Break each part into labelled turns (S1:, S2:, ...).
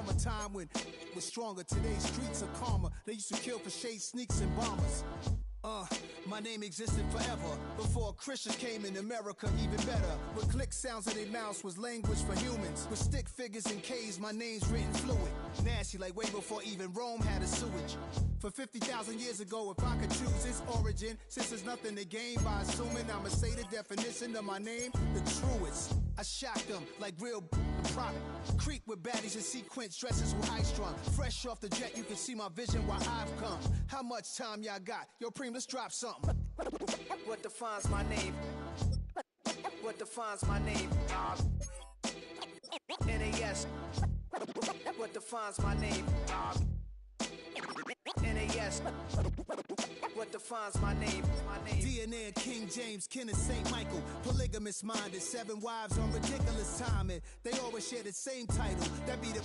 S1: from a time when it was stronger. Today's streets are calmer. They used to kill for shade, sneaks, and bombers. My name existed forever before Christians came in America, even better. With click sounds in their mouths was language for humans. With stick figures and K's, my name's written fluid. Nasty like way before even Rome had a sewage. For 50,000 years ago, if I could choose its origin, since there's nothing to gain by assuming, I'ma say the definition of my name, the truest. I shocked them like real prop. Creep with baddies in sequence, dresses with high strung. Fresh off the jet, you can see my vision where I've come. How much time y'all got? Yo, Preem, let's drop something. What defines my name? What defines my name? NAS. What defines my name? NAS. What defines my name? DNA of King James, kin of St. Michael. Polygamous minded, 7 wives on ridiculous timing. They always share the same title. That be the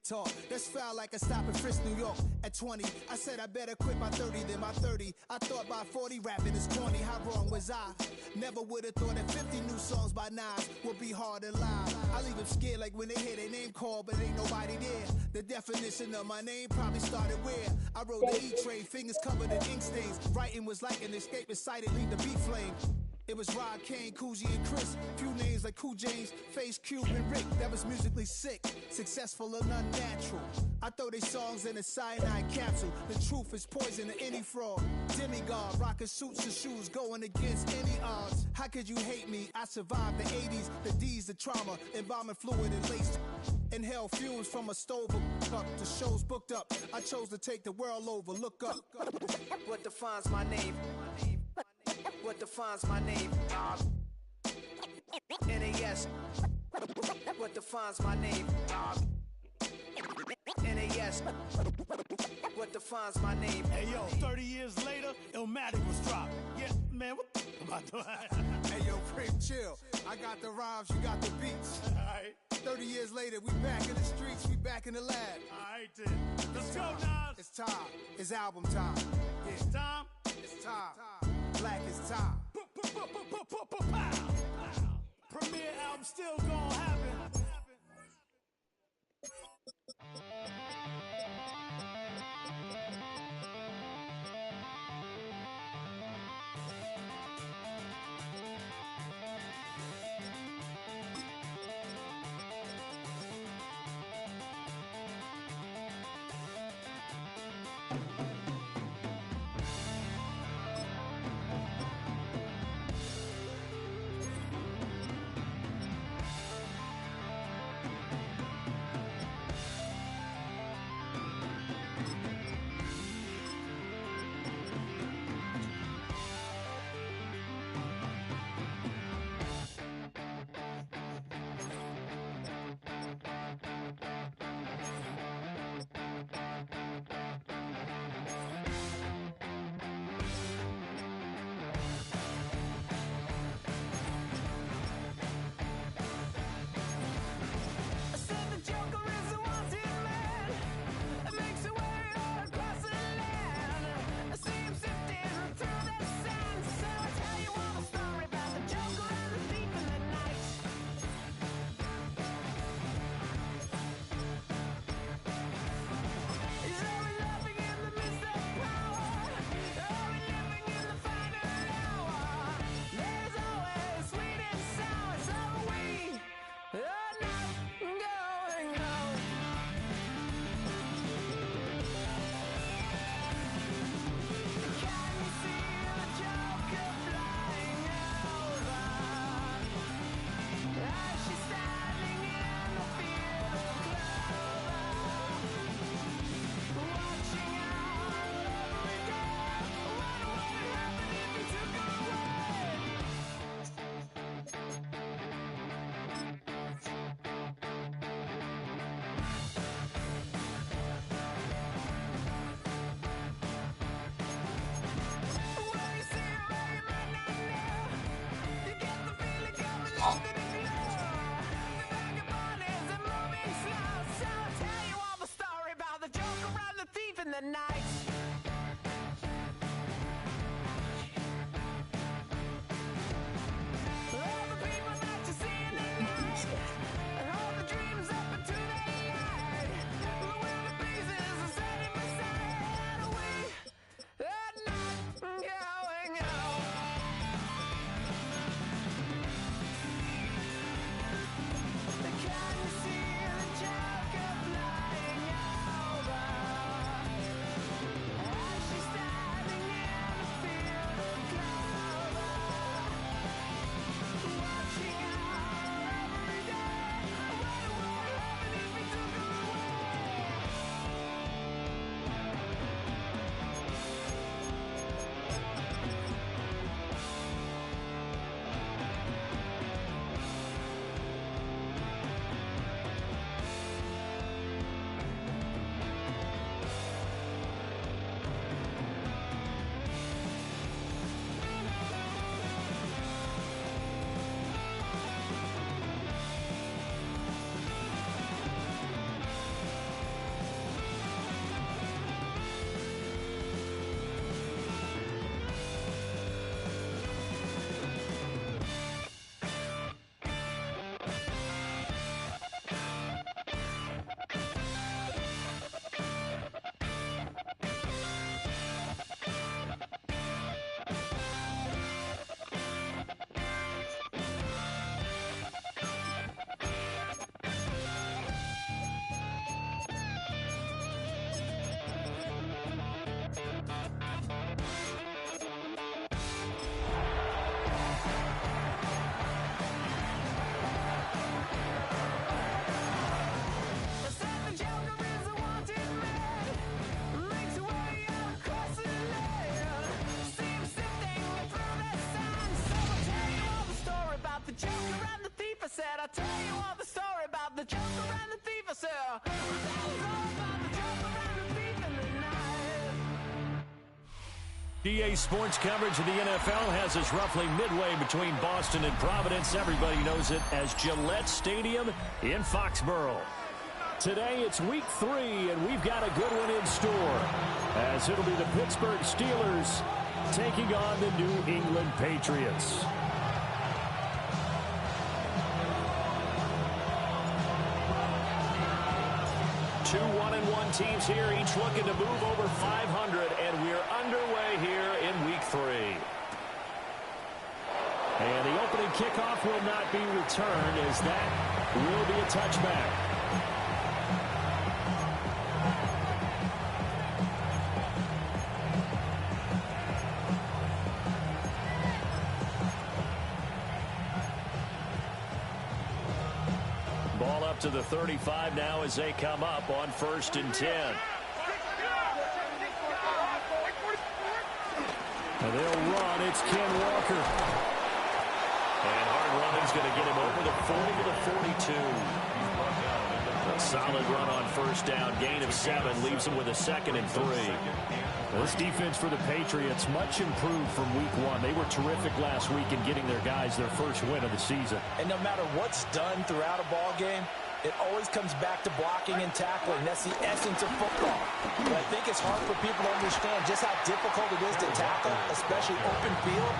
S1: talk. That's foul like a stop in Frisk, New York. At 20, I said I better quit by 30 than by 30. I thought by 40 rapping is corny. How wrong was I? Never would have thought that 50 new songs by Nas would be hard to lie. I leave them scared like when they hear their name called, but ain't nobody there. The definition of my name probably started where I rode the E-train, fingers covered in ink stains. Writing was like an escape excited, leave the beat flame. It was Rod, Kane, Coogee, and Chris. Few names like Cool James, Face, Cube, and Rick. That was musically sick, successful and unnatural. I throw they songs in a cyanide capsule. The truth is poison to any fraud. Demigod, rocking suits and shoes, going against any odds. How could you hate me? I survived the 80s, the D's, the trauma, embalming fluid and laced. Inhale fumes from a stove up. The show's booked up. I chose to take the world over. Look up. What defines my name? What defines my name? NAS. What defines my name? NAS. What defines my name?
S2: Hey yo, 30 years later, Illmatic was dropped. Yeah, man, what the am I doing?
S1: Hey yo, Prim, chill. I got the rhymes, you got the beats.
S2: Alright.
S1: 30 years later, we back in the streets, we back in the lab.
S2: Alright then. Let's go, Nas.
S1: It's time. It's album time. Yeah.
S2: It's time.
S1: It's time. Black is time.
S2: Premiere album still gonna happen.
S3: The night. All the people that you see in the night, and all the dreams up into the light. joker and the thief, I said, that was all about the joker and the thief in the night.
S4: EA Sports coverage of the NFL has us roughly midway between Boston and Providence. Everybody knows it as Gillette Stadium in Foxborough. Today it's week 3, and we've got a good one in store, as it'll be the Pittsburgh Steelers taking on the New England Patriots. Two 1-1 teams here, each looking to move over 500, and we're underway here in week 3. And the opening kickoff will not be returned, as that will be a touchback. Ball up to the 35 now as they come up on 1st and 10. And they'll run. It's Ken Walker. And hard running's going to get him over the 40 to the 42. A solid run on 1st down. Gain of 7 leaves him with a 2nd and 3. This defense for the Patriots much improved from week 1. They were terrific last week in getting their guys their first win of the season.
S5: And no matter what's done throughout a ball game, it always comes back to blocking and tackling. That's the essence of football. But I think it's hard for people to understand just how difficult it is to tackle, especially open field.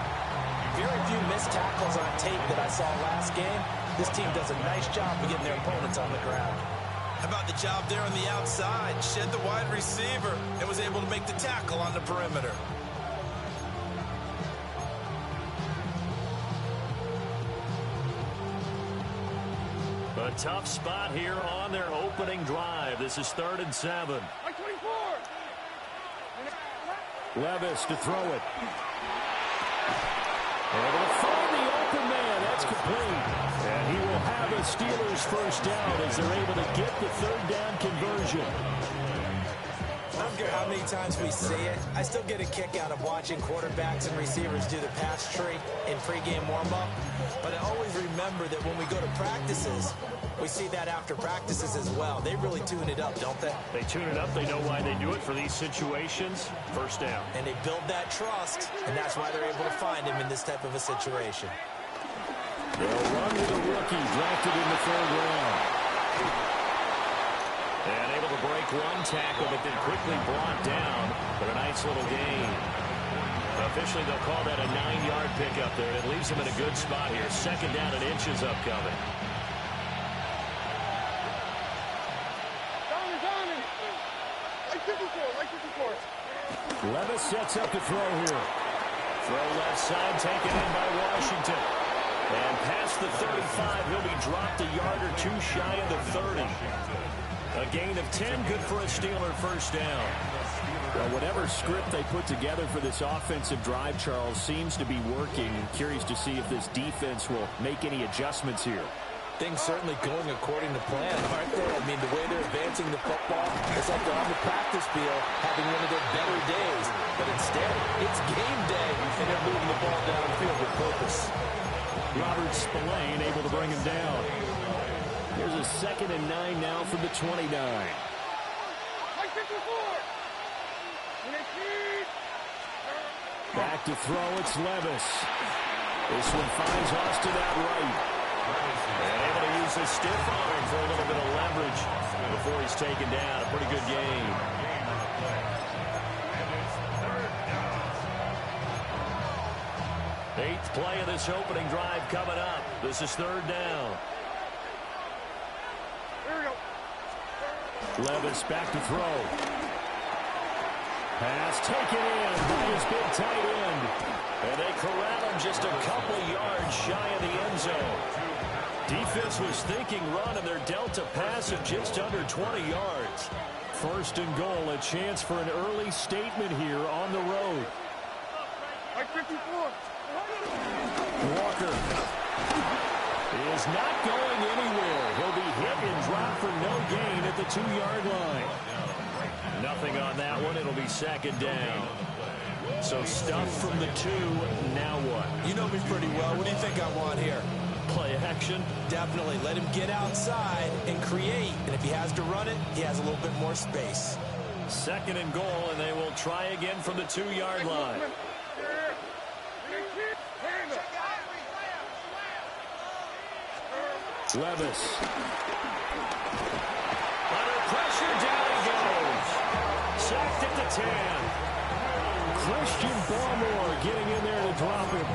S5: Very few missed tackles on tape that I saw last game. This team does a nice job of getting their opponents on the ground.
S6: How about the job there on the outside? Shed the wide receiver and was able to make the tackle on the perimeter.
S4: A tough spot here on their opening drive. This is 3rd and 7. Levis to throw it. Able to find the open man. That's complete. And he will have a Steelers first down as they're able to get the 3rd down conversion.
S5: I don't care how many times we see it, I still get a kick out of watching quarterbacks and receivers do the pass tree in pregame warm-up. But I always remember that when we go to practices, we see that after practices as well. They really tune it up, don't they?
S4: They tune it up. They know why they do it for these situations. First down.
S5: And they build that trust, and that's why they're able to find him in this type of a situation.
S4: They'll run with a rookie drafted in the 3rd round. And able to break one tackle, but then quickly brought down. But a nice little gain. Officially, they'll call that a 9-yard pickup there. It leaves them in a good spot here. 2nd down and inches upcoming. Levis sets up to throw here. Throw left side, taken in by Washington. And past the 35, he'll be dropped a yard or 2 shy of the 30. A gain of 10, good for a Steeler first down. Well, whatever script they put together for this offensive drive, Charles, seems to be working. Curious to see if this defense will make any adjustments here.
S5: Things certainly going according to plan, aren't they? I mean, the way they're advancing the football, it's like they're on the practice field having one of their better days. But instead, it's game day, and they're moving the ball downfield with purpose.
S4: Robert Spillane able to bring him down. Here's a 2nd and 9 now from the 29. Back to throw, it's Levis. This one finds Austin outright. And able to use his stiff arm for a little bit of leverage before he's taken down. A pretty good game. Eighth play of this opening drive coming up. This is 3rd down. Levis back to throw. Pass taken in by his big tight end. And they corral him just a couple yards shy of the end zone. Defense was thinking run, and they're dealt a pass of just under 20 yards. 1st and goal, a chance for an early statement here on the road. Walker is not going anywhere. He'll be hit and dropped for no gain at the 2-yard line. Nothing on that one. It'll be 2nd down. So stuff from the 2. Now what?
S6: You know me pretty well. What do you think I want here?
S4: Play action.
S5: Definitely. Let him get outside and create. And if he has to run it, he has a little bit more space.
S4: 2nd and goal, and they will try again from the 2-yard line. Levis. Under pressure, down he goes. Sacked at the 10. Christian Barmore getting in there to drop him.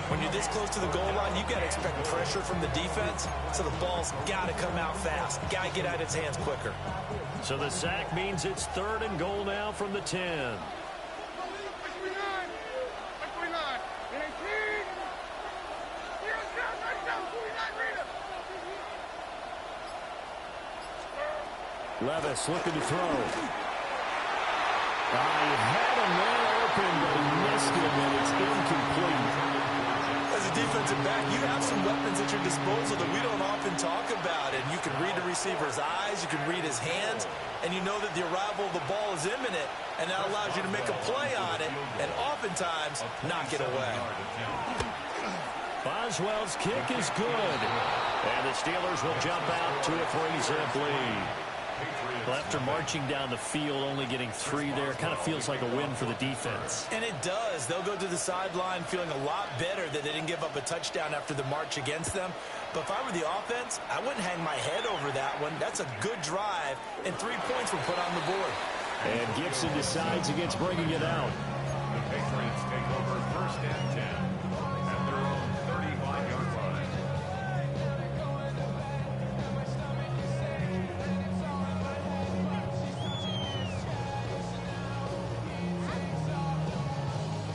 S5: When you're this close to the goal line, you got to expect pressure from the defense, so the ball's got to come out fast. Got to get out of its hands quicker.
S4: So the sack means it's 3rd and goal now from the 10. Levis looking to throw. He had a man open, but he missed him, and it's incomplete.
S5: As a defensive back, you have some weapons at your disposal that we don't often talk about. And you can read the receiver's eyes, you can read his hands, and you know that the arrival of the ball is imminent, and that allows you to make a play on it, and oftentimes knock it away.
S4: Boswell's kick is good, and the Steelers will jump out to a 3-zip lead. Well, after marching down the field, only getting 3 there, kind of feels like a win for the defense.
S5: And it does. They'll go to the sideline feeling a lot better that they didn't give up a touchdown after the march against them. But if I were the offense, I wouldn't hang my head over that one. That's a good drive, and 3 points were put on the board.
S4: And Gibson decides against bringing it out.
S7: The Patriots take over 1st and 10 at their own 35-yard line.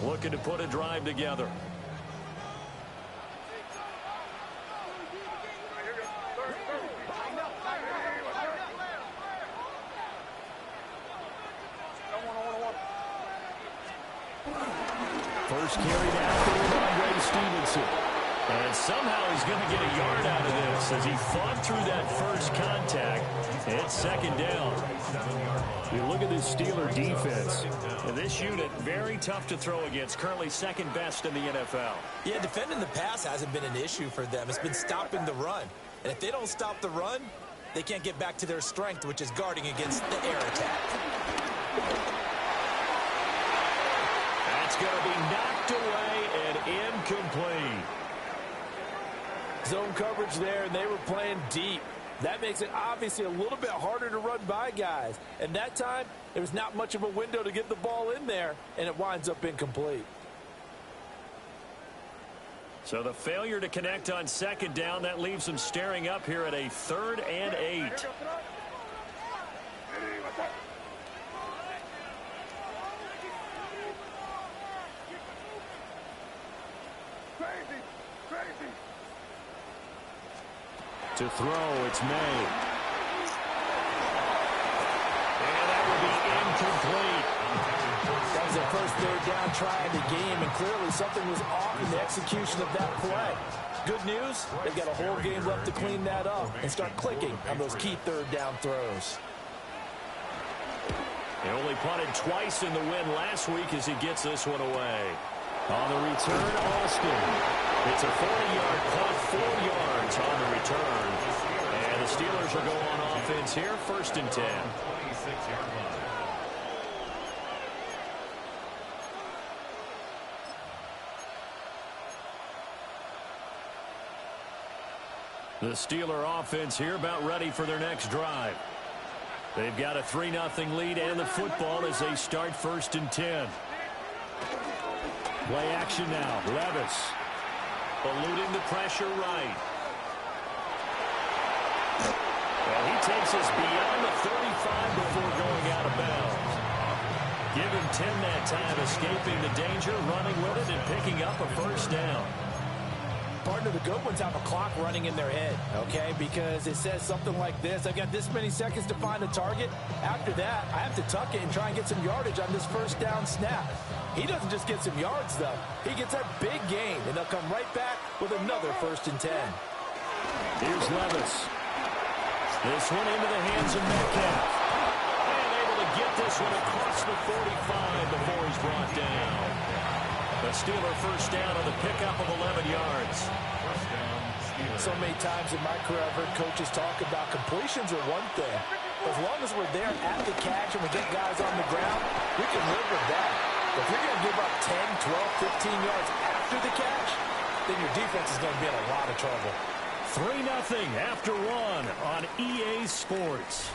S4: Looking to put a drive together. First carry down for Andre Stevenson. And somehow he's going to get a yard out of this as he fought through that first contact. It's 2nd down. You look at this Steeler defense. And this unit, very tough to throw against. Currently 2nd best in the NFL.
S5: Yeah, defending the pass hasn't been an issue for them. It's been stopping the run. And if they don't stop the run, they can't get back to their strength, which is guarding against the air attack.
S4: That's going to be knocked away and incomplete.
S5: Zone coverage there, and they were playing deep. That makes it obviously a little bit harder to run by guys. And that time, there was not much of a window to get the ball in there, and it winds up incomplete.
S4: So the failure to connect on 2nd down, that leaves them staring up here at a 3rd and 8. To throw, it's May. And that will be incomplete.
S5: That was their first 3rd down try of the game, and clearly something was off in the execution of that play. Good news, they've got a whole game left to clean that up and start clicking on those key 3rd down throws.
S4: He only punted twice in the win last week as he gets this one away. On the return, Austin. It's a 40-yard punt, 4 yards on the return. And the Steelers will go on offense here, 1st and 10.
S7: 26-yard line.
S4: The Steeler offense here about ready for their next drive. They've got a 3-0 lead and the football as they start 1st and 10. Play action now. Levis eluding the pressure right. And he takes us beyond the 35 before going out of bounds. Give him 10 that time, escaping the danger, running with it, and picking up a 1st down.
S5: Partner, the good ones have a clock running in their head, okay? Because it says something like this: I've got this many seconds to find a target. After that, I have to tuck it and try and get some yardage on this 1st down snap. He doesn't just get some yards, though. He gets that big gain, and they'll come right back with another 1st and 10.
S4: Here's Levis. This one into the hands of Metcalf. And able to get this one across the 45 before he's brought down. A Steeler first down on the pickup of 11 yards.
S7: First down, Steelers.
S5: So many times in my career I've heard coaches talk about completions are one thing. As long as we're there at the catch and we get guys on the ground, we can live with that. But if you're going to give up 10, 12, 15 yards after the catch, then your defense is going to be in a lot of trouble.
S4: 3-0 after one on EA Sports.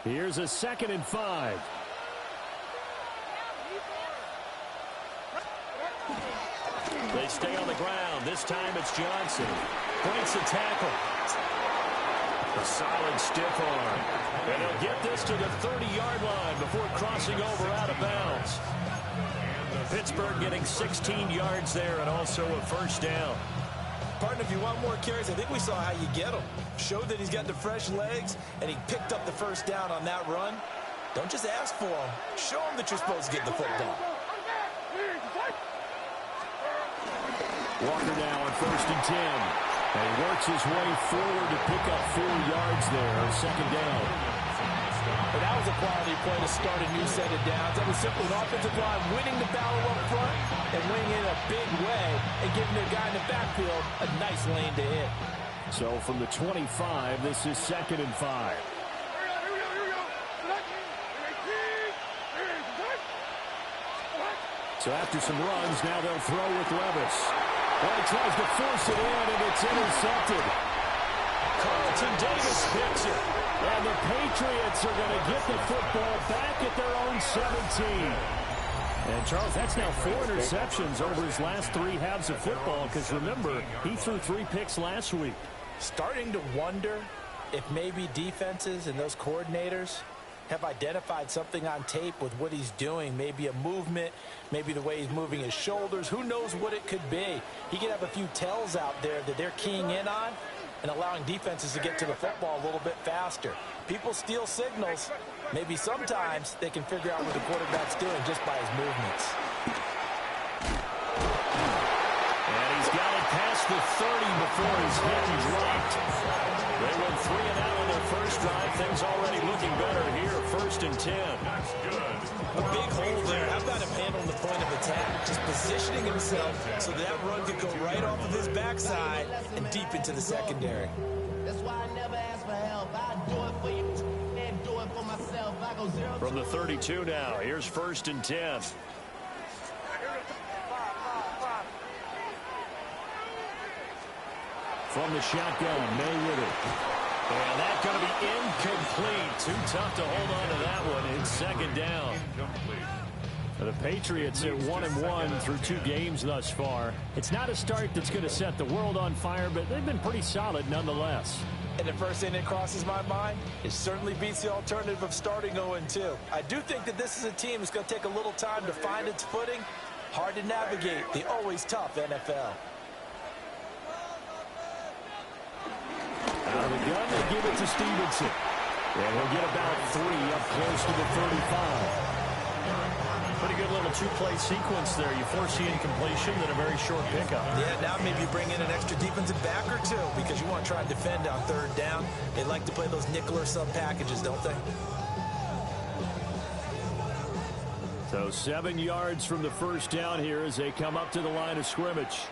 S4: Here's a 2nd and 5. They stay on the ground. This time it's Johnson. Breaks a tackle. A solid stiff arm. And he'll get this to the 30-yard line before crossing over out of bounds. Pittsburgh getting 16 yards there and also a first down.
S6: Partner, if you want more carries, I think we saw how you get them. Showed that he's got the fresh legs, and he picked up the first down on that run. Don't just ask for him. Show him that you're supposed to get the football.
S4: Walker now on 1st and 10. And he works his way forward to pick up 4 yards there on 2nd down.
S5: But that was a quality play to start a new set of downs. That was simply an offensive line winning the battle up front and winning in a big way and giving their guy in the backfield a nice lane to hit.
S4: So from the 25, this is 2nd and 5. So after some runs, now they'll throw with Levis. Well, he tries to force it in, and it's intercepted. Carlton Davis picks it. And the Patriots are going to get the football back at their own 17. And, Charles, that's now 4 interceptions over his last 3 halves of football because, remember, he threw 3 picks last week.
S5: Starting to wonder if maybe defenses and those coordinators have identified something on tape with what he's doing. Maybe a movement, maybe the way he's moving his shoulders. Who knows what it could be? He could have a few tells out there that they're keying in on and allowing defenses to get to the football a little bit faster. People steal signals. Maybe sometimes they can figure out what the quarterback's doing just by his movements.
S4: And he's got it past the 30 before he's hit and dropped. They went 3 and out on their first drive. Things already looking better here. 1st and 10.
S7: That's good.
S6: A big hole there. How about him handling the point of attack? Just positioning himself so that run could go right off of his backside and deep into the secondary.
S3: That's why I never ask for help. I do it for you and do it for myself. I go 0
S4: From the 32 now, here's 1st and 10. From the shotgun, May with it. And that's going to be incomplete. Too tough to hold on to that one. It's 2nd down.
S7: Incomplete.
S4: The Patriots at 1-1 through 2 games thus far. It's not a start that's going to set the world on fire, but they've been pretty solid nonetheless.
S5: And the first thing that crosses my mind, it certainly beats the alternative of starting 0-2. I do think that this is a team that's going to take a little time to find its footing. Hard to navigate the always tough NFL.
S4: Out of the gun, they give it to Stevenson. And he'll get about 3 up close to the 35. Pretty good little 2-play sequence there. You force the incompletion, then a very short pickup.
S6: Yeah, now maybe you bring in an extra defensive back or 2 because you want to try and defend on 3rd down. They like to play those nickel or sub packages, don't they?
S4: So 7 yards from the first down here as they come up to the line of scrimmage.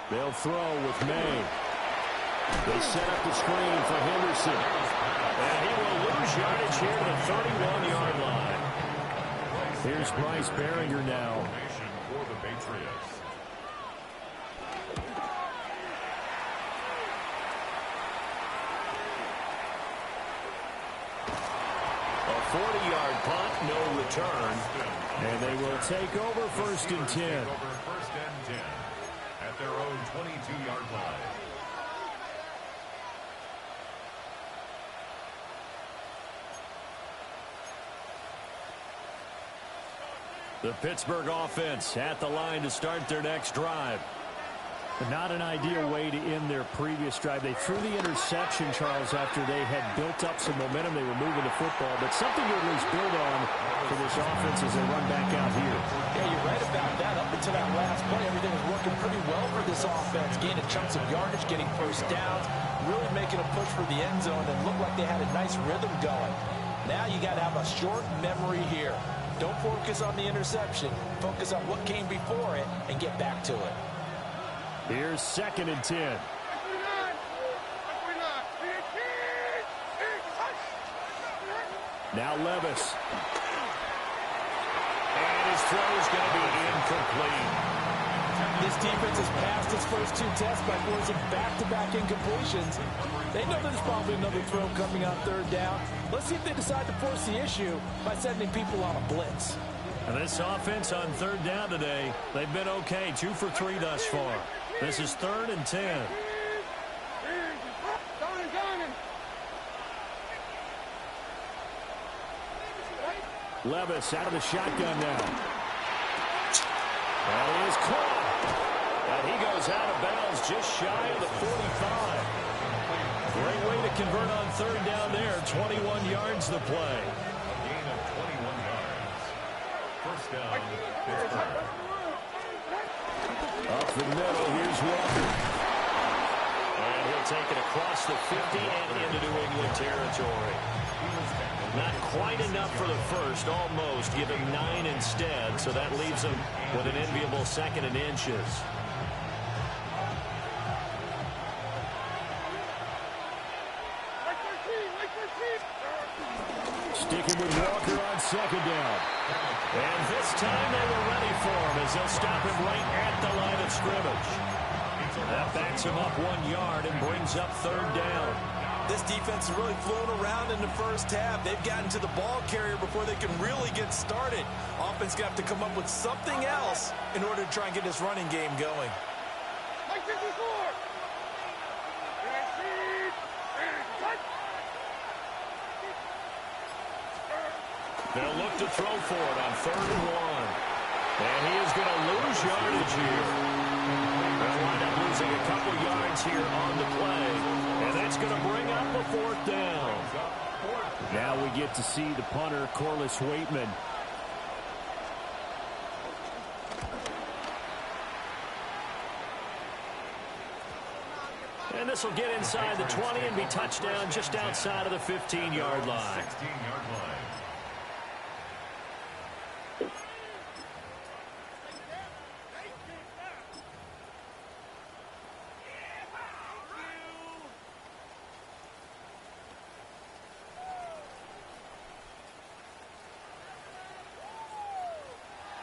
S4: They'll throw with May. They set up the screen for Henderson. And he will lose yardage here to the 31-yard line. Here's Bryce Behringer now.
S7: For the Patriots.
S4: A 40-yard punt, no return. And they will take over 1st and 10.
S7: Take over 1st and 10 at their own 22-yard line.
S4: The Pittsburgh offense at the line to start their next drive.
S8: But not an ideal way to end their previous drive. They threw the interception, Charles, after they had built up some momentum. They were moving the football, but something to at least build on for this offense as they run back out here.
S5: Yeah, you're right about that. Up until that last play, everything was working pretty well for this offense. Gaining chunks of yardage, getting first downs, really making a push for the end zone, and looked like they had a nice rhythm going. Now you got to have a short memory here. Don't focus on the interception. Focus on what came before it and get back to it.
S8: Here's 2nd and 10.
S4: Now Levis. And his throw is going to be incomplete.
S5: This defense has passed its first 2 tests by forcing back-to-back incompletions. They know there's probably another throw coming on 3rd down. Let's see if they decide to force the issue by sending people on a blitz.
S4: And this offense on 3rd down today, they've been okay. 2 for 3 thus far. This is 3rd and 10.
S8: Levis out of the shotgun now.
S4: And he is caught. And he goes out of bounds just shy of the 45. Great way to convert on 3rd down there. 21 yards to play.
S7: Gain of 21 yards. First down, Pittsburgh.
S4: Up the middle, here's Walker. And he'll take it across the 50 and into New England territory. Not quite enough for the first, almost. Give him 9 instead, so that leaves him with an enviable 2nd and inches.
S8: Sticking with Walker on 2nd down.
S4: And this time they were ready for him as they'll stop him right at the line of scrimmage. That backs him up 1 yard and brings up 3rd down.
S6: This defense has really flown around in the first half. They've gotten to the ball carrier before they can really get started. Offense got to come up with something else in order to try and get this running game going.
S4: They'll look to throw for it on 3rd and 1. And he is going to lose yardage here. They'll wind up losing a couple yards here on the play. And that's going to bring up a 4th down.
S8: Now we get to see the punter, Corliss Waitman.
S4: And this will get inside the 20 and be touchdown just outside of the 15-yard line.
S7: 16-yard line.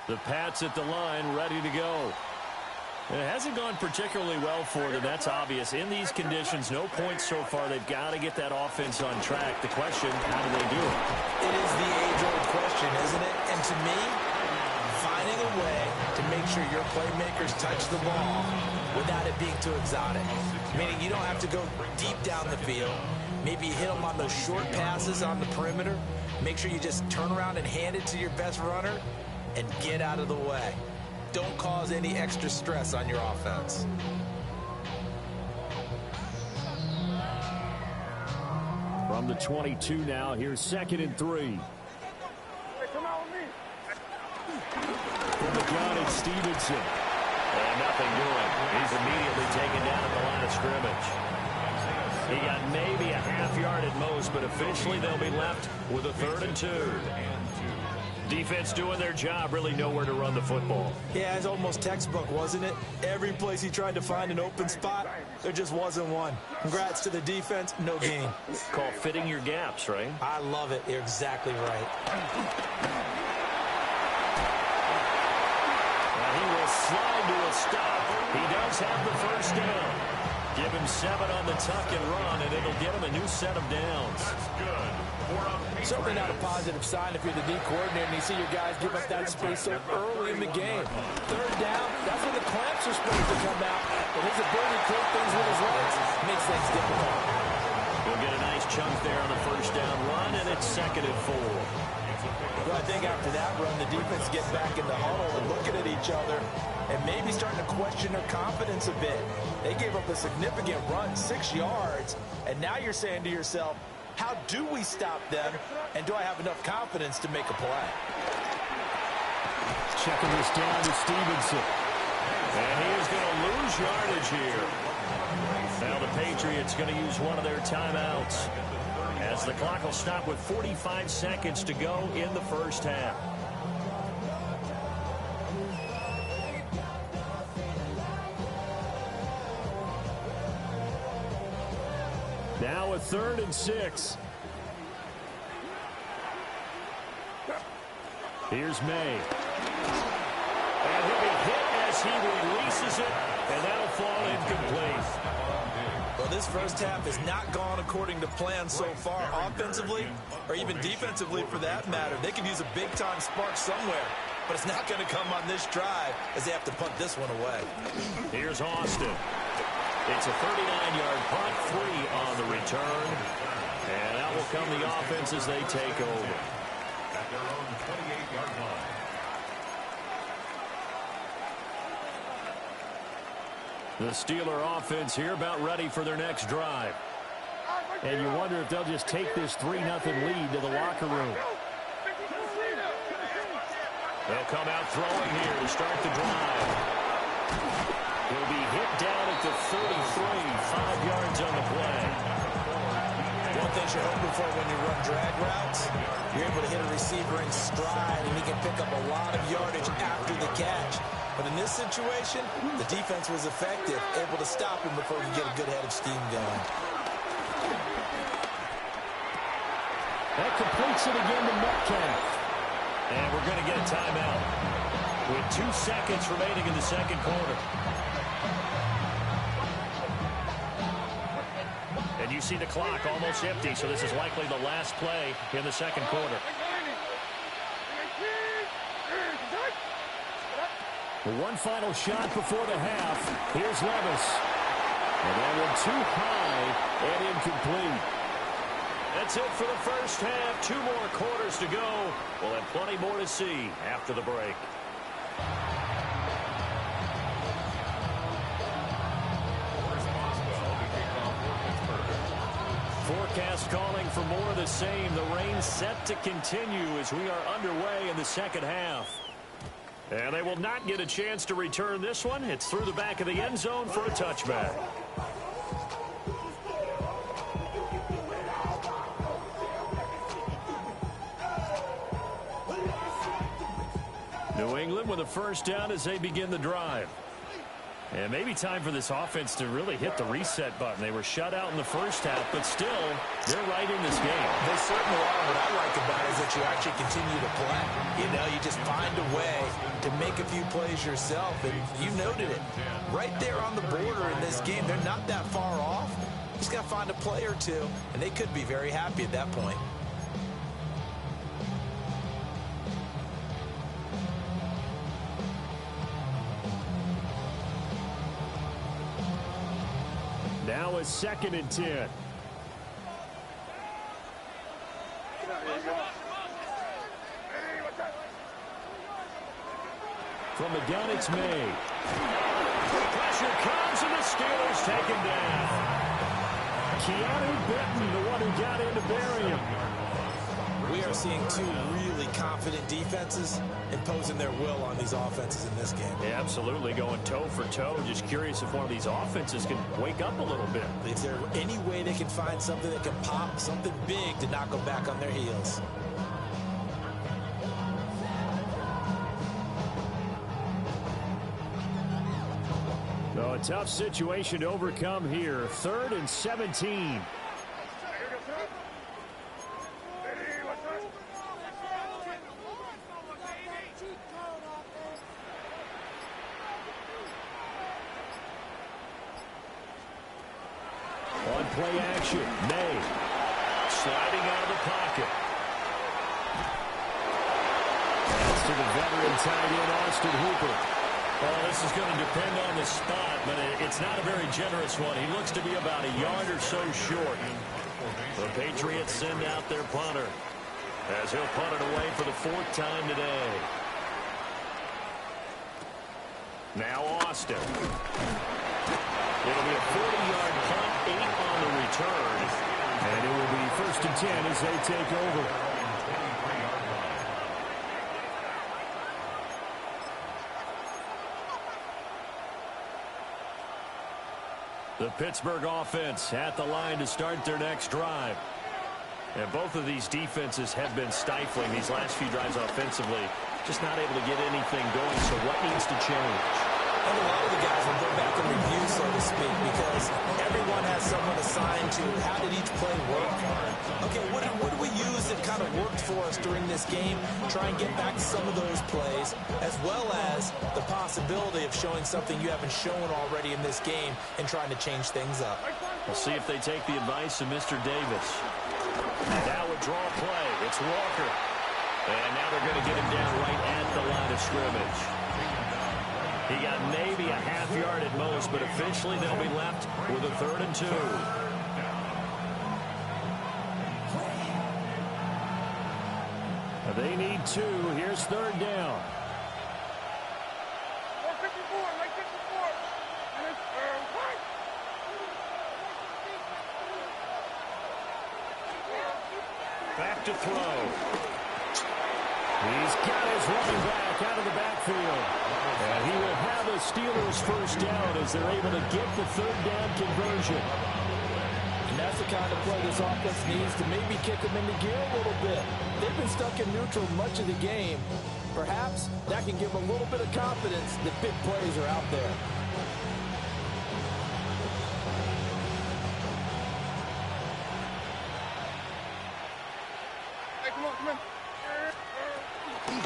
S4: The Pats at the line, ready to go. It hasn't gone particularly well for them. That's obvious. In these conditions, no points so far. They've got to get that offense on track. The question, how do they do it?
S5: It is the age-old question, isn't it? And to me, finding a way to make sure your playmakers touch the ball without it being too exotic. Meaning you don't have to go deep down the field. Maybe hit them on those short passes on the perimeter. Make sure you just turn around and hand it to your best runner and get out of the way. Don't cause any extra stress on your offense.
S8: From the 22 now, here's 2nd and 3. From the gun, it's Stevenson.
S4: And nothing doing. He's immediately taken down at the line of scrimmage. He got maybe a half yard at most, but officially they'll be left with a 3rd and 2. Defense doing their job, really nowhere to run the football.
S5: Yeah, it's almost textbook, wasn't it? Every place he tried to find an open spot, there just wasn't one. Congrats to the defense, no gain.
S4: Called fitting your gaps, right?
S5: I love it. You're exactly right.
S4: Now he will slide to a stop. He does have the first down. Give him 7 on the tuck and run, and it'll get him a new set of downs.
S7: That's good.
S5: Certainly not a positive sign if you're the D coordinator and you see your guys give up that space so early in the game. 3rd down, that's when the clamps are supposed to come out. But his ability to create things with his legs makes things difficult.
S4: We'll get a nice chunk there on the first down run, and it's 2nd and 4.
S5: Well, I think after that run, the defense get back in the huddle and looking at each other and maybe starting to question their confidence a bit. They gave up a significant run, 6 yards, and now you're saying to yourself, how do we stop them, and do I have enough confidence to make a play?
S8: Checking this down to Stevenson.
S4: And he is going to lose yardage here. Now the Patriots going to use one of their timeouts, as the clock will stop with 45 seconds to go in the first half.
S8: Now a 3rd and 6. Here's May.
S4: And he'll be hit as he releases it, and that'll fall incomplete.
S5: Well, this first half has not gone according to plan so far offensively, or even defensively for that matter. They could use a big-time spark somewhere, but it's not going to come on this drive as they have to punt this one away.
S4: Here's Austin. It's a 39-yard punt, 3 on the return. And out will come the offense as they take over.
S7: At their own 28-yard line.
S8: The Steeler offense here about ready for their next drive. And you wonder if they'll just take this 3-0 lead to the locker room.
S4: They'll come out throwing here to start the drive. He'll be hit down at the 33, 5 yards on the play.
S5: One thing you're hoping for when you run drag routes, you're able to hit a receiver in stride, and he can pick up a lot of yardage after the catch. But in this situation, the defense was effective, able to stop him before he could get a good head of steam going.
S8: That completes it again to Metcalf.
S4: And we're going to get a timeout with 2 seconds remaining in the second quarter. And you see the clock almost empty, so this is likely the last play in the second quarter.
S8: One final shot before the half. Here's Levis. And that one too high and incomplete.
S4: That's it for the first half. 2 more quarters to go. We'll have plenty more to see after the break. Forecast calling for more of the same. The rain set to continue as we are underway in the second half. And they will not get a chance to return this one. It's through the back of the end zone for a touchback. New England with a first down as they begin the drive. And maybe time for this offense to really hit the reset button. They were shut out in the first half, but still, they're right in this game.
S5: They certainly are. What I like about it is that you actually continue to play. You know, you just find a way to make a few plays yourself, and you noted it. Right there on the border in this game, they're not that far off. You just got to find a play or two, and they could be very happy at that point.
S8: Now a 2nd and 10. From the gun, it's May.
S4: Pressure comes, and the Steelers take him down.
S8: Keanu Benton, the one who got in to bury him.
S5: We are seeing 2 really confident defenses imposing their will on these offenses in this game.
S4: Yeah, absolutely, going toe for toe. Just curious if one of these offenses can wake up a little bit.
S5: Is there any way they can find something that can pop, something big to knock them back on their heels?
S8: No, a tough situation to overcome here. 3rd and 17. On play action, May.
S4: Sliding out of the pocket.
S8: Pass to the veteran tight end, Austin Hooper.
S4: Well, this is going to depend on the spot, but it's not a very generous one. He looks to be about a yard or so short. The Patriots send out their punter. as he'll punt it away for the 4th time today. Now Austin. It'll be a 40-yard punt, 8 on the return.
S8: And it will be 1st and 10 as they take over. The Pittsburgh offense at the line to start their next drive. And both of these defenses have been stifling these last few drives offensively. Just not able to get anything going, so what needs to change?
S5: And a lot of the guys will go back and review, so to speak, because everyone has someone assigned to how did each play work. Okay, what did we use that kind of worked for us during this game? Try and get back to some of those plays, as well as the possibility of showing something you haven't shown already in this game and trying to change things up.
S4: We'll see if they take the advice of Mr. Davis. Now a draw play. It's Walker. And now they're going to get him down right at the line of scrimmage. He got maybe a half yard at most, but officially they'll be left with a 3rd and 2.
S8: They need 2. Here's 3rd down.
S4: Back to throw.
S8: He's got his running back out of the backfield. And he will have a Steelers 1st down as they're able to get the 3rd down conversion.
S5: And that's the kind of play this offense needs to maybe kick them into gear a little bit. They've been stuck in neutral much of the game. Perhaps that can give them a little bit of confidence that big plays are out there.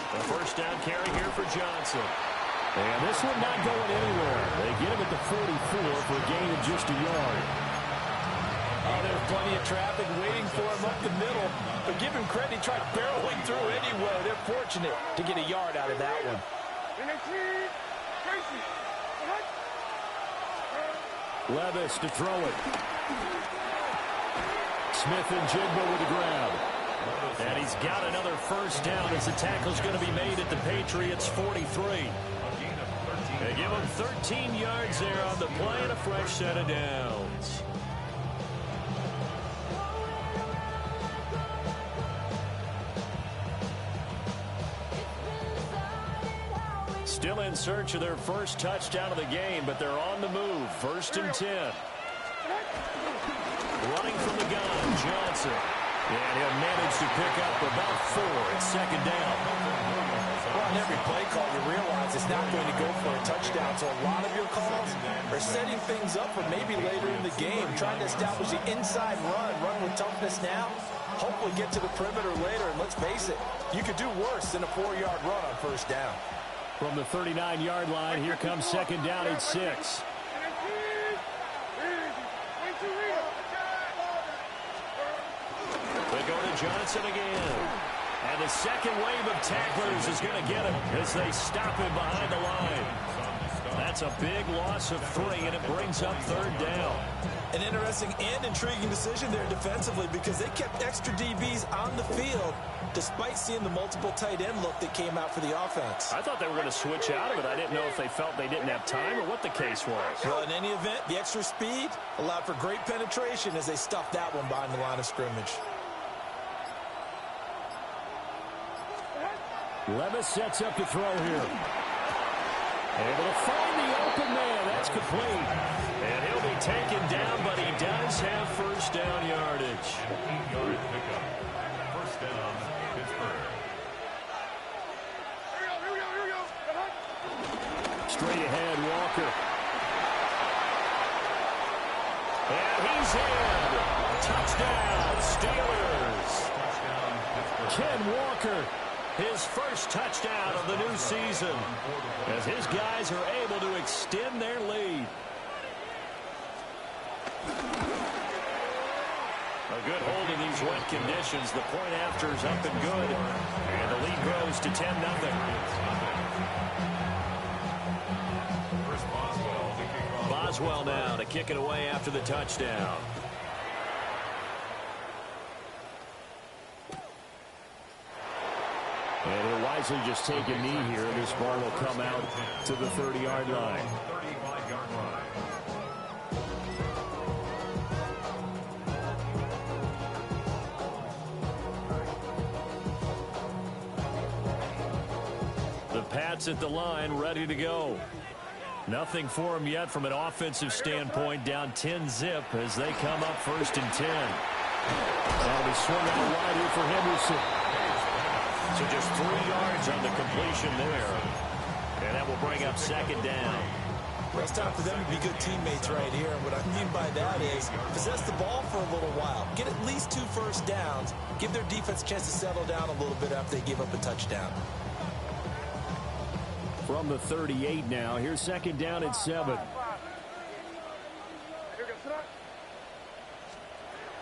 S4: A 1st down carry here for Johnson.
S8: And this one not going anywhere. They get him at the 44 for a gain of just a yard.
S5: Oh, there's plenty of traffic waiting for him up the middle. But give him credit, he tried barreling through anyway. They're fortunate to get a yard out of that one.
S8: Levis to throw it. Smith and Jigba with the grab.
S4: And he's got another 1st down as the tackle's going to be made at the Patriots' 43. They give him 13 yards there on the play and a fresh set of downs. Still in search of their 1st touchdown of the game, but they're on the move. 1st and 10. Running from the gun, Johnson. And he'll manage to pick up about 4 at 2nd down.
S5: Well, on every play call, you realize it's not going to go for a touchdown. So a lot of your calls are setting things up for maybe later in the game, trying to establish the inside run with toughness now, hopefully get to the perimeter later. And let's face it, you could do worse than a 4-yard run on 1st down.
S8: From the 39-yard line, here comes 2nd down at 6.
S4: They go to Johnson again. And the second wave of tacklers is going to get him as they stop him behind the line. That's a big loss of 3, and it brings up 3rd down.
S5: An interesting and intriguing decision there defensively because they kept extra DBs on the field despite seeing the multiple tight end look that came out for the offense.
S4: I thought they were going to switch out of it. I didn't know if they felt they didn't have time or what the case was.
S5: Well, in any event, the extra speed allowed for great penetration as they stuffed that one behind the line of scrimmage.
S8: Levis sets up to throw here. Able to find the open man. That's complete.
S4: And he'll be taken down, but he does have 1st down yardage.
S7: 15-yard pickup. 1st down, Pittsburgh.
S8: Straight ahead, Walker.
S4: And he's in. Touchdown, Steelers.
S7: Touchdown, Pittsburgh.
S4: Ken Walker. His 1st touchdown of the new season as his guys are able to extend their lead. A good hold in these wet conditions. The point after is up and good. And the lead grows to 10-0. Boswell now to kick it away after the touchdown.
S8: wisely just take a knee here. This ball will come out to the 30-yard line.
S7: 35-yard line.
S8: The Pats at the line, ready to go. Nothing for them yet from an offensive standpoint. Down 10-zip as they come up 1st and 10. That'll be swung out wide here for Henderson. So just 3 yards on the completion there. And that will bring up 2nd down.
S5: Well, it's time for them to be good teammates right here. And what I mean by that is possess the ball for a little while. Get at least 2 first downs. Give their defense a chance to settle down a little bit after they give up a touchdown.
S8: From the 38 now, here's 2nd down at 7.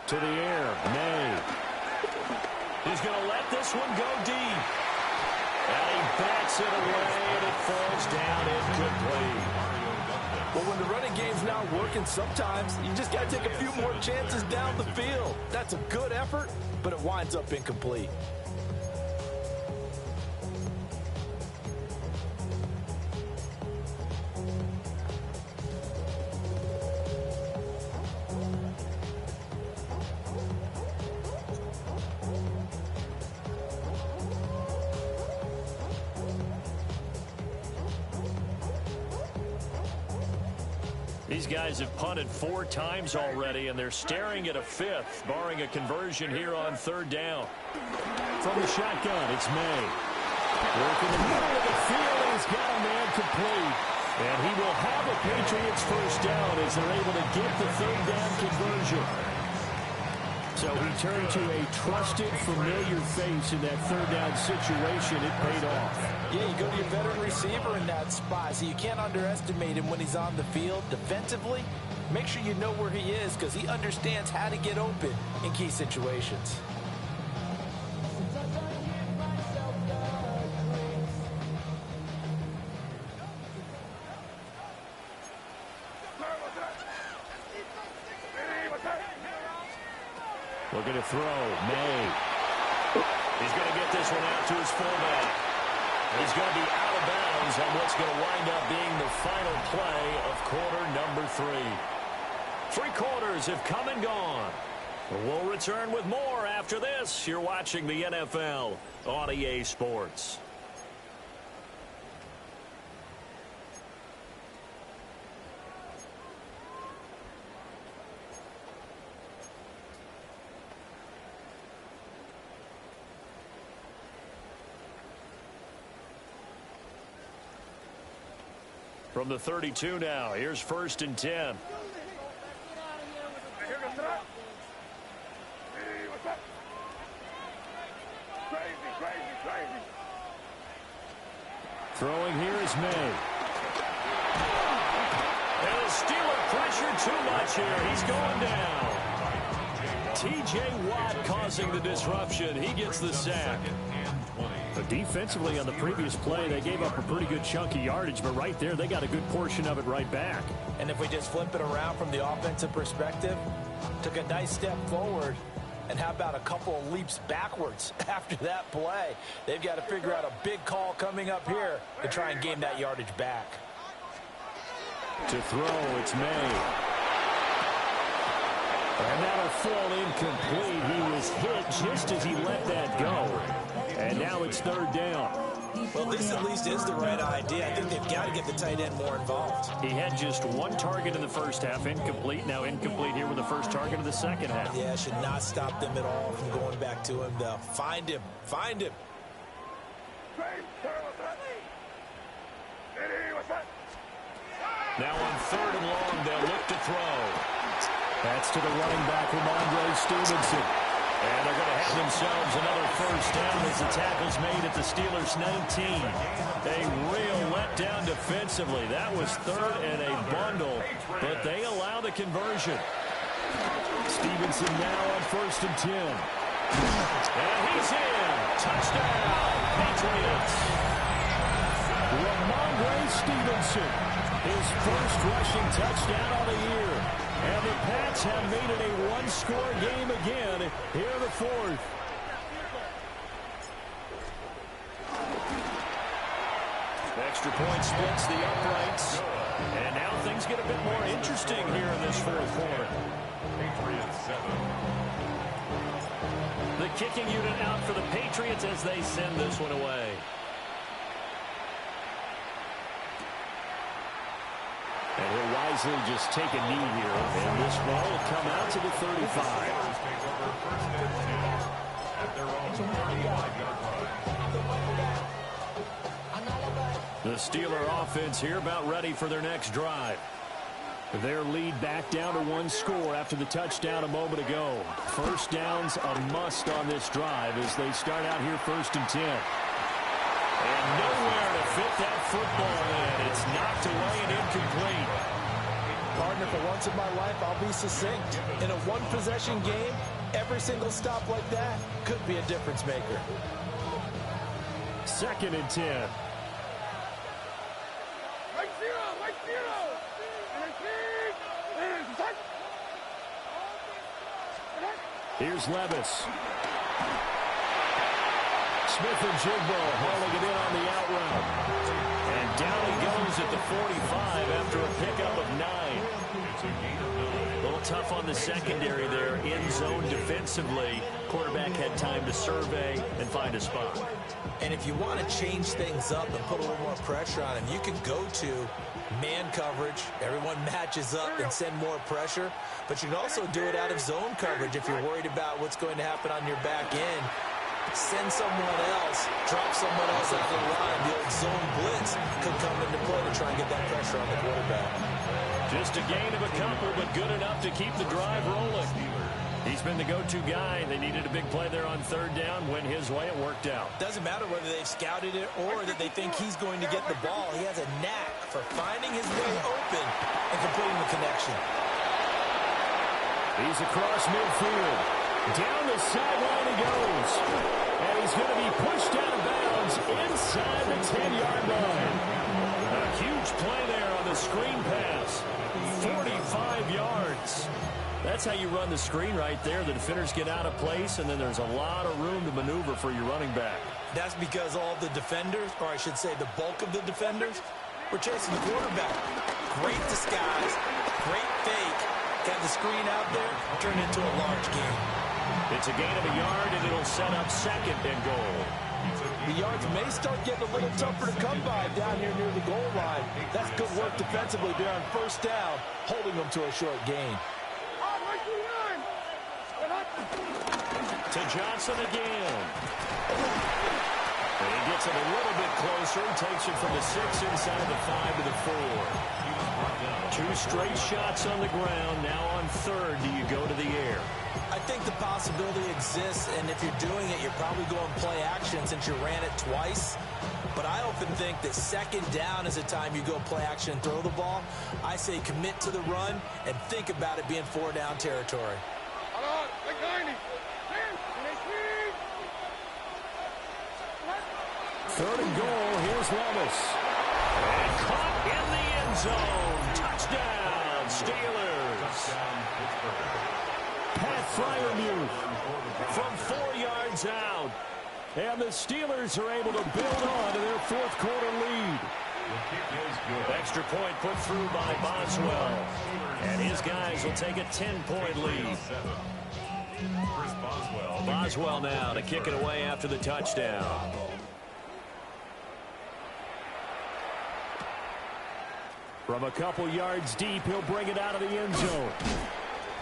S8: To the air, May. He's going to let this one go deep. And he backs it away, and it falls down incomplete.
S5: Well, when the running game's not working, sometimes you just got to take a few more chances down the field. That's a good effort, but it winds up incomplete.
S8: These guys have punted 4 times already, and they're staring at a 5th, barring a conversion here on 3rd down. From the shotgun, it's May. Working the middle of the field, and he's got a man complete. And he will have a Patriots 1st down as they're able to get the 3rd down conversion. So he turned to a trusted, familiar face in that 3rd down situation. It paid off.
S5: Yeah, you go to your veteran receiver in that spot, so you can't underestimate him when he's on the field. Defensively, make sure you know where he is because he understands how to get open in key situations.
S8: Looking to throw, May. He's going to get this one out to his fullback. He's going to be out of bounds on what's going to wind up being the final play of quarter number 3. 3 quarters have come and gone. We'll return with more after this. You're watching the NFL on EA Sports. From the 32 now, here's 1st and 10. Throwing here is May. And the Steeler pressure too much here. He's going down. T.J. Watt causing the disruption. He gets the sack. But defensively on the previous play, they gave up a pretty good chunk of yardage, but right there, they got a good portion of it right back.
S5: And if we just flip it around from the offensive perspective, took a nice step forward, and how about a couple of leaps backwards after that play? They've got to figure out a big call coming up here to try and gain that yardage back.
S8: To throw, it's May. And that'll fall incomplete. He was hit just as he let that go. And now it's 3rd down.
S5: Well, this at least is the right idea. I think they've got to get the tight end more involved.
S8: He had just 1 target in the first half, incomplete. Now incomplete here with the first target of the second half.
S5: Yeah, should not stop them at all from going back to him. They'll find him. Find him.
S8: Now on 3rd and long, they'll look to throw. That's to the running back, Ramondre Stevenson. And they're going to have themselves another 1st down as the tackle's made at the Steelers' 19. A real letdown defensively. That was 3rd and a bundle, but they allow the conversion. Stevenson now on 1st and 10. And he's in. Touchdown, Patriots. Ramondre Stevenson, his first rushing touchdown of the year. And the Pats have made it a 1-score game again here in the 4th.
S4: extra point splits the uprights. And now things get a bit more interesting here in this fourth quarter.
S7: Patriots 7.
S4: The kicking unit out for the Patriots as they send this one away. And he'll wisely just take a knee here. And this ball will come out to the 35.
S7: Take over first and 10 at their own 35-yard line.
S4: The Steeler offense here about ready for their next drive. Their lead back down to one score after the touchdown a moment ago. First down's a must on this drive as they start out here first and 10. And nowhere to fit that football in. It's knocked away and incomplete.
S5: Partner, for once in my life, I'll be succinct. In a one-possession game, every single stop like that could be a difference maker.
S8: Second and 10. Here's Levis. Smith and Jigbo hauling it in on the out route. And down he goes at the 45 after a pickup of 9.
S7: It's a gain of 9.
S4: A little tough on the secondary there. In zone defensively. Quarterback had time to survey and find a spot.
S5: And if you want to change things up and put a little more pressure on him, you can go to man coverage. Everyone matches up and send more pressure. But you can also do it out of zone coverage if you're worried about what's going to happen on your back end. Send someone else, drop someone else out of the line. The old zone blitz could come into play to try and get that pressure on the quarterback.
S4: Just a gain of a couple, but good enough to keep the drive rolling. He's been the go-to guy. They needed a big play there on third down. Went his way. It worked out.
S5: Doesn't matter whether they've scouted it or that they think he's going to get the ball. He has a knack for finding his way open and completing the connection.
S8: He's across midfield. Down the sideline he goes. And he's going to be pushed out of bounds inside the 10-yard line.
S4: A huge play there on the screen pass. 45 yards. That's how you run the screen right there. The defenders get out of place, and then there's a lot of room to maneuver for your running back.
S5: That's because all the defenders, or I should say the bulk of the defenders, were chasing the quarterback. Great disguise, great fake. Got the screen out there, turned into a large gain.
S4: It's a gain of a yard, and it'll set up second and goal.
S5: The yards may start getting a little tougher to come by down here near the goal line. That's good work defensively there on first down, holding them to a short gain.
S4: To Johnson again. And he gets it a little bit closer. Takes it from the 6 inside the 5 to the 4. 2 straight shots on the ground. Now on third, do you go to the air?
S5: I think the possibility exists, and if you're doing it, you're probably going play action since you ran it twice. But I often think that second down is a time you go play action and throw the ball. I say commit to the run and think about it being 4-down territory.
S8: Third and goal. Here's Levis.
S4: And caught in the end zone. Touchdown, Steelers.
S8: Pat Fryermuth
S4: From 4 yards out.
S8: and the Steelers are able to build on to their fourth quarter lead.
S4: Extra point put through by Boswell. And his guys will take a 10-point lead. Boswell now to kick it away after the touchdown.
S8: From a couple yards deep, he'll bring it out of the end zone.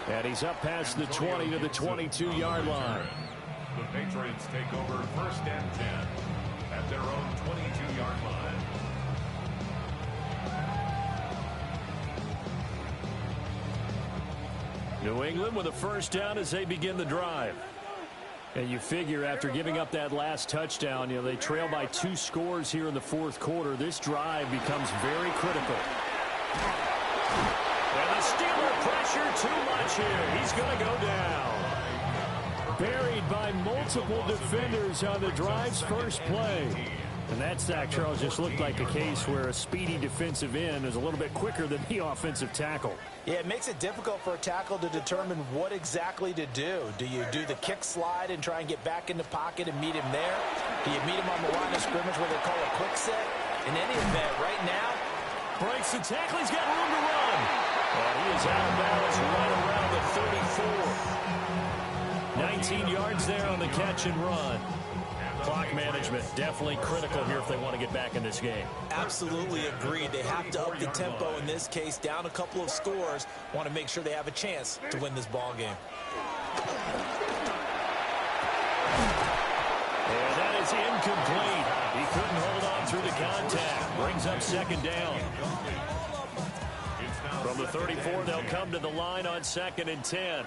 S8: And he's up past the 20 to the 22-yard line.
S7: The Patriots take over first and 10 at their own 22-yard line.
S8: New England with a first down as they begin the drive. And you figure after giving up that last touchdown, they trail by 2 scores here in the fourth quarter. This drive becomes very critical.
S4: And the Steeler pressure too much here. He's going to go down.
S8: Buried by multiple defenders on the drive's first play. And that sack, Charles, just looked like a case where a speedy defensive end is a little bit quicker than the offensive tackle.
S5: Yeah, it makes it difficult for a tackle to determine what exactly to do. Do you do the kick slide and try and get back in the pocket and meet him there? Do you meet him on the line of scrimmage where they call a quick set? In any event, right now,
S4: breaks the tackle. He's got room to run. And he is out of bounds right around the 34. 19 yards there on the catch and run. Clock management definitely critical here if they want to get back in this game.
S5: Absolutely agreed. They have to up the tempo in this case, down a couple of scores. Want to make sure they have a chance to win this ball game.
S4: And that is incomplete. He couldn't hold on through the contact. Brings up second down. From the 34, they'll come to the line on 2nd and 10.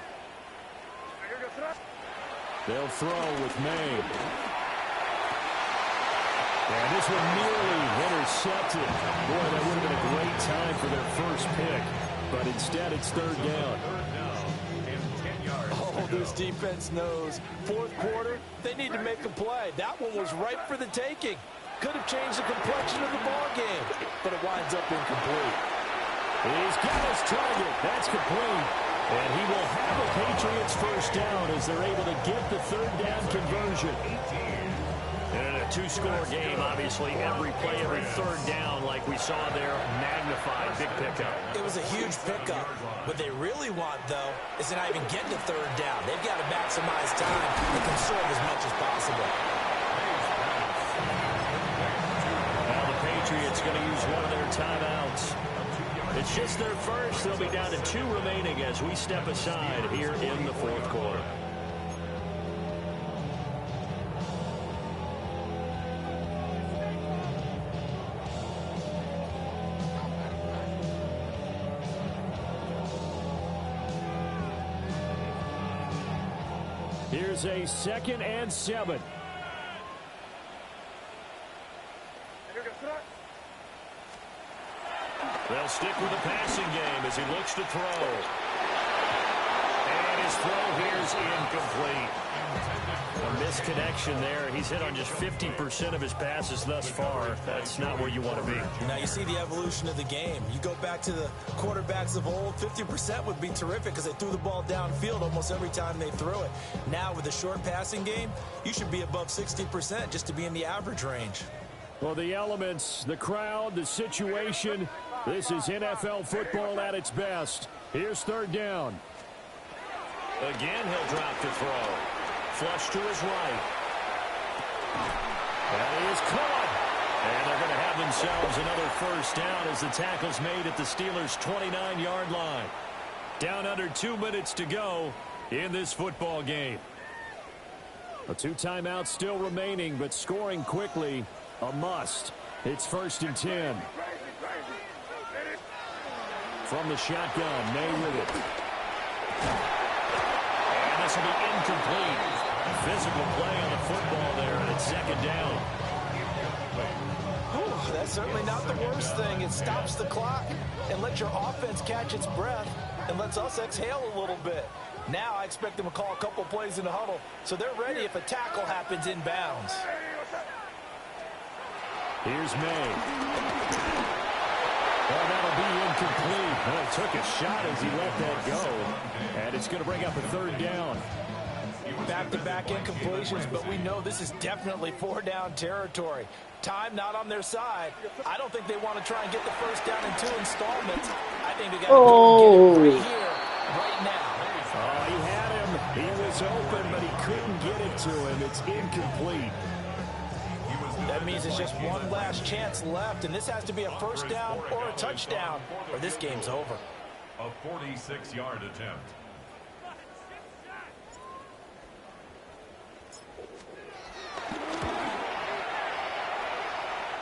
S4: They'll throw with May. And this one nearly intercepted. Boy, that would have been a great time for their first pick. But instead, it's 3rd down.
S5: Oh, this defense knows. 4th quarter, they need to make a play. That one was ripe for the taking. Could have changed the complexion of the ball game, but it winds up incomplete.
S4: He's got his target. That's complete. And he will have a Patriots first down as they're able to get the 3rd down conversion. And in a 2-score game, obviously, every play, every 3rd down, like we saw there, magnified, big pickup.
S5: It was a huge pickup. What they really want, though, is to not even get to 3rd down. They've got to maximize time and conserve as much as possible.
S4: Now the Patriots going to use one of their timeouts. It's just their first. They'll be down to 2 remaining as we step aside here in the 4th quarter. Here's a 2nd and 7. They'll stick with the passing game as he looks to throw. And his throw here is incomplete. A misconnection there. He's hit on just 50% of his passes thus far. That's not where you want to be.
S5: Now you see the evolution of the game. You go back to the quarterbacks of old, 50% would be terrific because they threw the ball downfield almost every time they threw it. Now with the short passing game, you should be above 60% just to be in the average range.
S8: Well, the elements, the crowd, the situation, this is NFL football at its best. Here's 3rd down.
S4: Again, he'll drop to throw. Flush to his right. And he is caught. And they're going to have themselves another first down as the tackle's made at the Steelers' 29-yard line. Down under 2 minutes to go in this football game.
S8: 2 timeouts still remaining, but scoring quickly, a must. It's 1st and 10. From the shotgun, May with it.
S4: And this will be incomplete. Physical play on the football there, and it's 2nd down.
S5: Whew, that's certainly not the worst thing. It stops the clock and lets your offense catch its breath and lets us exhale a little bit. Now I expect them to call a couple plays in the huddle, so they're ready if a tackle happens inbounds.
S8: Here's May. Oh, that'll be incomplete. Well, he took a shot as he let that go. And it's going to bring up a 3rd down.
S5: Back-to-back incompletions, but we know this is definitely 4-down territory. Time not on their side. I don't think they want to try and get the first down in 2 installments. I think they got to go and get it right here, right now.
S8: Oh, he had him. He was open, but he couldn't get it to him. It's incomplete.
S5: That means it's just one last chance left, and this has to be a first down or a touchdown, or this game's over.
S7: A 46-yard attempt.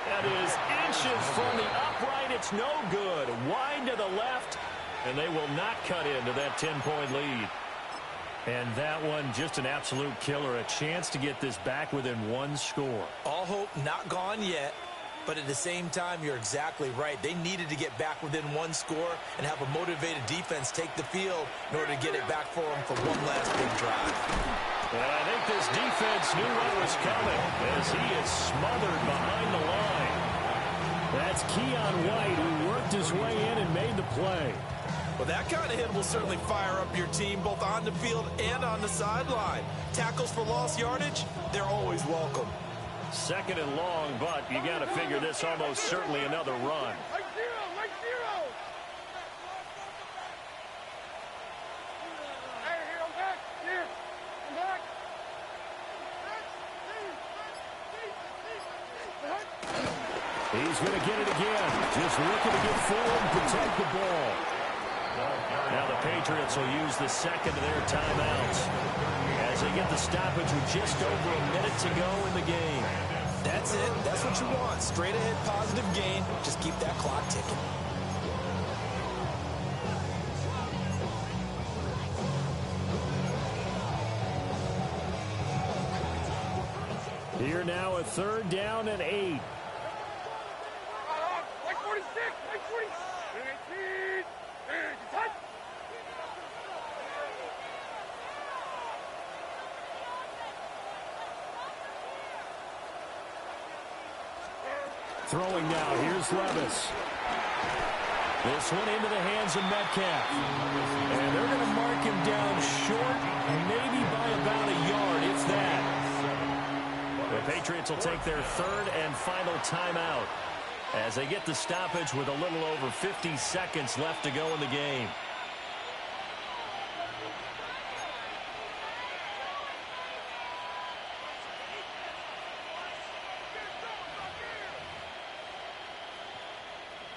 S4: That is inches from the upright. It's no good. Wide to the left, and they will not cut into that 10-point lead. And that one, just an absolute killer. A chance to get this back within 1 score.
S5: All hope not gone yet, but at the same time, you're exactly right. They needed to get back within 1 score and have a motivated defense take the field in order to get it back for them for one last big drive.
S4: And I think this defense knew what was coming as he is smothered behind the line.
S8: That's Keon White, who worked his way in and made the play.
S5: Well, that kind of hit will certainly fire up your team both on the field and on the sideline. Tackles for lost yardage, they're always welcome.
S4: 2nd and long, but you got to figure this almost certainly another run. He's going to get it again. Just looking to get forward and protect the ball. Now the Patriots will use the second of their timeouts as they get the stoppage with just over a minute to go in the game.
S5: That's it. That's what you want. Straight ahead positive gain. Just keep that clock ticking.
S8: Here now, a 3rd down and 8. Throwing now, here's Levis.
S4: This one into the hands of Metcalf. And they're going to mark him down short, maybe by about a yard, if that. The Patriots will take their 3rd and final timeout as they get the stoppage with a little over 50 seconds left to go in the game.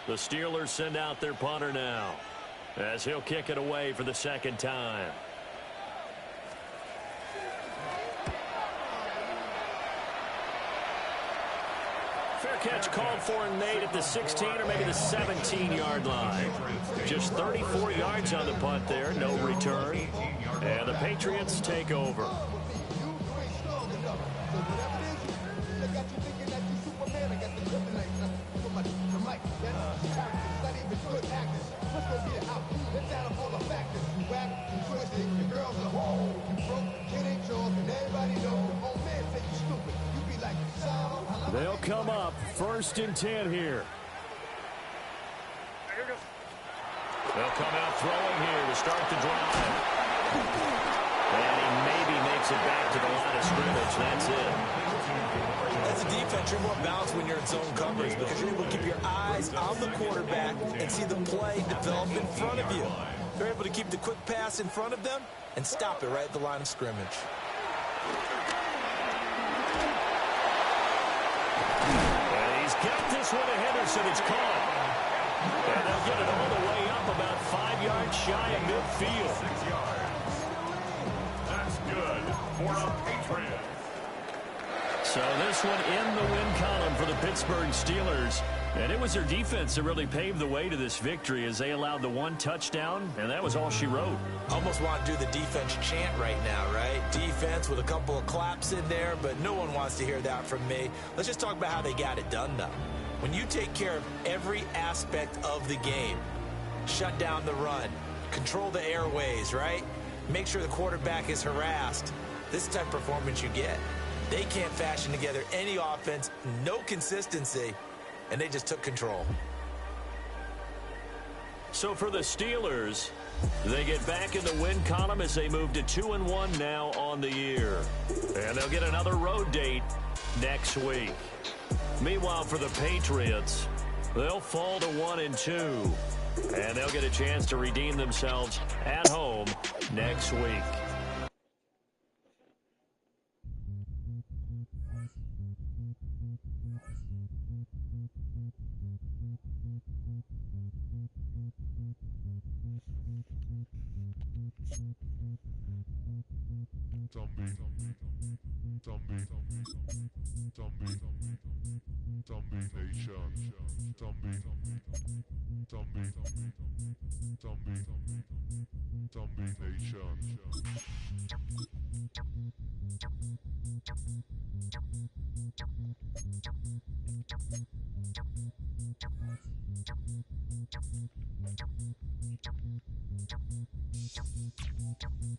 S4: The Steelers send out their punter now as he'll kick it away for the 2nd time. Fair catch called for and made at the 16 or maybe the 17-yard line. Just 34 yards on the punt there, no return. And the Patriots take over.
S8: They'll come up 1st and 10 here.
S4: They'll come out throwing here to start the drive. And he maybe makes it back to the line of scrimmage. That's it.
S5: As a defense, you're more balanced when you're in zone coverage because you're able to keep your eyes on the quarterback and see the play develop in front of you. You're able to keep the quick pass in front of them and stop it right at the line of scrimmage.
S4: And he's got this one to Henderson. It's caught. And they'll get it all the way up about 5 yards shy of midfield.
S7: 6 yards. That's good for the Patriots.
S4: So this one in the win column for the Pittsburgh Steelers. And it was their defense that really paved the way to this victory as they allowed the 1 touchdown, and that was all she wrote.
S5: Almost want to do the defense chant right now, right? Defense with a couple of claps in there, but no one wants to hear that from me. Let's just talk about how they got it done, though. When you take care of every aspect of the game, shut down the run, control the airways, right? Make sure the quarterback is harassed. This type of performance you get. They can't fashion together any offense, no consistency, and they just took control.
S4: So for the Steelers, they get back in the win column as they move to 2-1 now on the year. And they'll get another road date next week. Meanwhile, for the Patriots, they'll fall to 1-2. And they'll get a chance to redeem themselves at home next week.